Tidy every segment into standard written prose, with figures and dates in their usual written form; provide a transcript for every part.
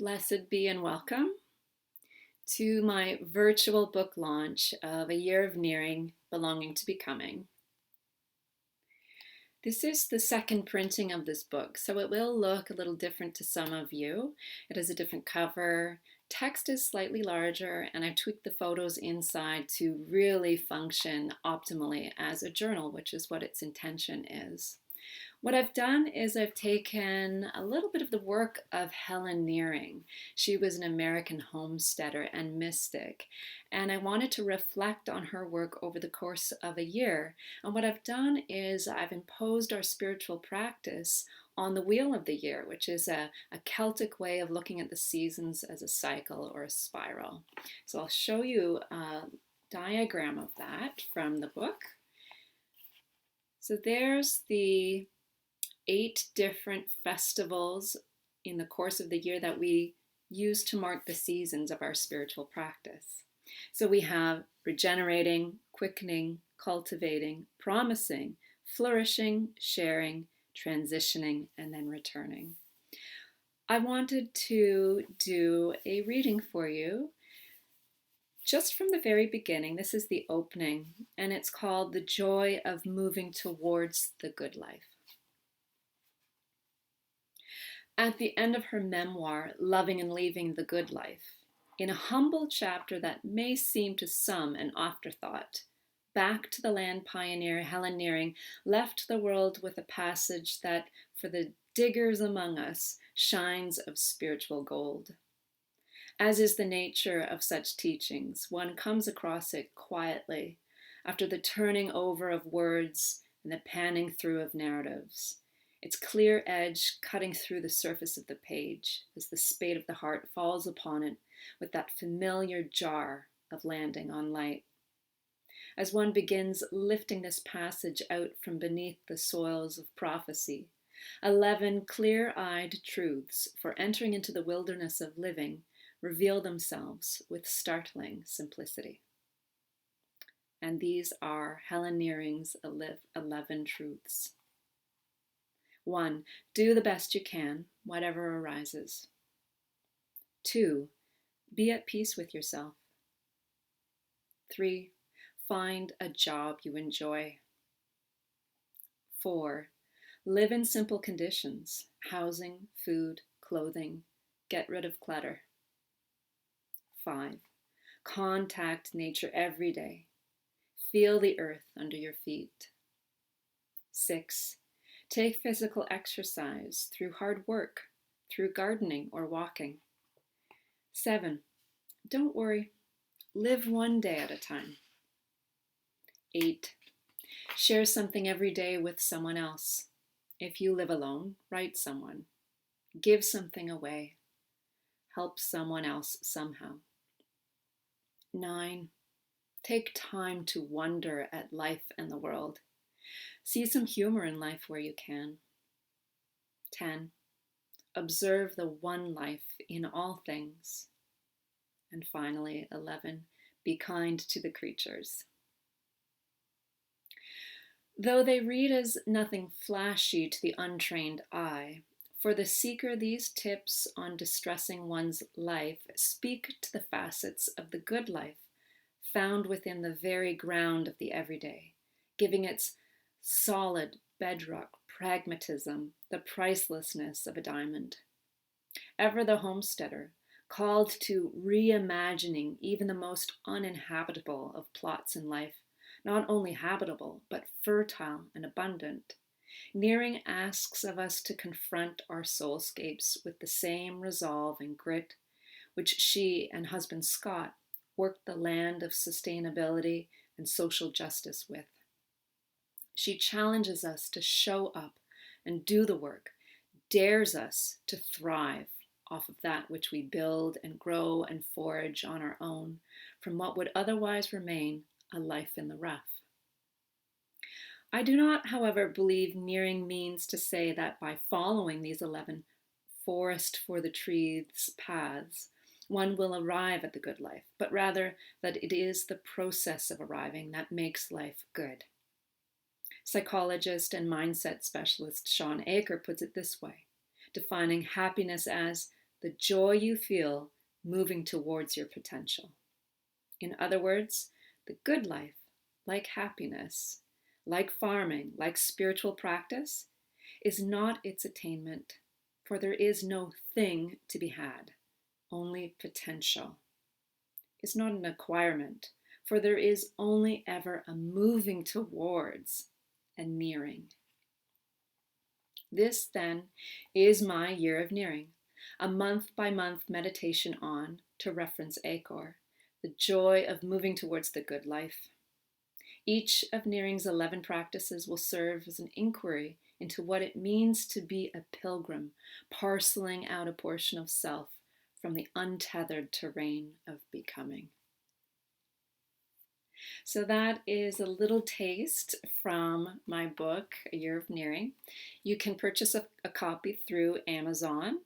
Blessed be and welcome to my virtual book launch of A Year of Nearing, Belonging to Becoming. This is the second printing of this book, so it will look a little different to some of you. It has a different cover, text is slightly larger, and I've tweaked the photos inside to really function optimally as a journal, which is what its intention is. What I've done is I've taken a little bit of the work of Helen Nearing. She was an American homesteader and mystic, and I wanted to reflect on her work over the course of a year. And what I've done is I've imposed our spiritual practice on the wheel of the year, which is a Celtic way of looking at the seasons as a cycle or a spiral. So I'll show you a diagram of that from the book. So there's the 8 different festivals in the course of the year that we use to mark the seasons of our spiritual practice. So we have regenerating, quickening, cultivating, promising, flourishing, sharing, transitioning, and then returning. I wanted to do a reading for you just from the very beginning. This is the opening, and it's called The Joy of Moving Towards the Good Life. At the end of her memoir, Loving and Leaving the Good Life, in a humble chapter that may seem to some an afterthought, back to the land pioneer Helen Nearing left the world with a passage that, for the diggers among us, shines of spiritual gold. As is the nature of such teachings, one comes across it quietly, after the turning over of words and the panning through of narratives, its clear edge cutting through the surface of the page as the spade of the heart falls upon it with that familiar jar of landing on light. As one begins lifting this passage out from beneath the soils of prophecy, 11 clear-eyed truths for entering into the wilderness of living reveal themselves with startling simplicity. And these are Helen Nearing's 11 truths. 1. Do the best you can, whatever arises. 2. Be at peace with yourself. 3. Find a job you enjoy. 4. Live in simple conditions: housing, food, clothing. Get rid of clutter. 5. Contact nature every day. Feel the earth under your feet. 6. Take physical exercise through hard work, through gardening or walking. 7. Don't worry. Live one day at a time. 8. Share something every day with someone else. If you live alone, write someone. Give something away. Help someone else somehow. 9. Take time to wonder at life and the world. See some humor in life where you can. 10. Observe the one life in all things. And finally, 11. Be kind to the creatures. Though they read as nothing flashy to the untrained eye, for the seeker, these tips on distressing one's life speak to the facets of the good life found within the very ground of the everyday, giving its solid bedrock pragmatism the pricelessness of a diamond. Ever the homesteader, called to reimagining even the most uninhabitable of plots in life, not only habitable, but fertile and abundant, Nearing asks of us to confront our soulscapes with the same resolve and grit which she and husband Scott worked the land of sustainability and social justice with. She challenges us to show up and do the work, dares us to thrive off of that which we build and grow and forage on our own from what would otherwise remain a life in the rough. I do not, however, believe Nearing means to say that by following these 11 forest for the trees paths, one will arrive at the good life, but rather that it is the process of arriving that makes life good. Psychologist and mindset specialist Sean Aker puts it this way, defining happiness as the joy you feel moving towards your potential. In other words, the good life, like happiness, like farming, like spiritual practice, is not its attainment, for there is no thing to be had, only potential. Is not an acquirement, for there is only ever a moving towards and nearing. This, then, is my year of nearing, a month-by-month meditation on, to reference Acor, the joy of moving towards the good life. Each of Nearing's 11 practices will serve as an inquiry into what it means to be a pilgrim, parceling out a portion of self from the untethered terrain of becoming. So that is a little taste from my book, A Year of Nearing. You can purchase a copy through Amazon.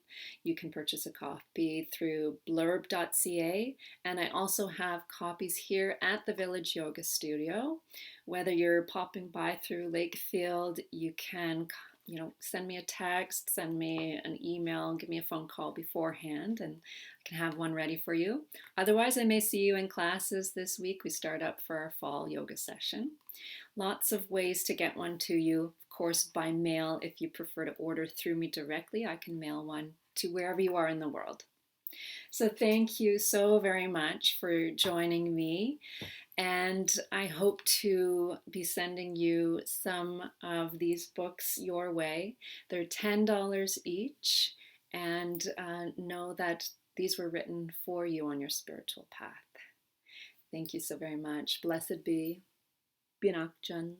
You can purchase a copy through blurb.ca. And I also have copies here at the Village Yoga Studio. Whether you're popping by through Lakefield, you can send me a text, send me an email, give me a phone call beforehand, and I can have one ready for you. Otherwise, I may see you in classes this week. We start up for our fall yoga session. Lots of ways to get one to you. Of course, by mail, if you prefer to order through me directly, I can mail one to wherever you are in the world. So thank you so very much for joining me. And I hope to be sending you some of these books your way. They're $10 each, and know that these were written for you on your spiritual path. Thank you so very much. Blessed be. Binakjan.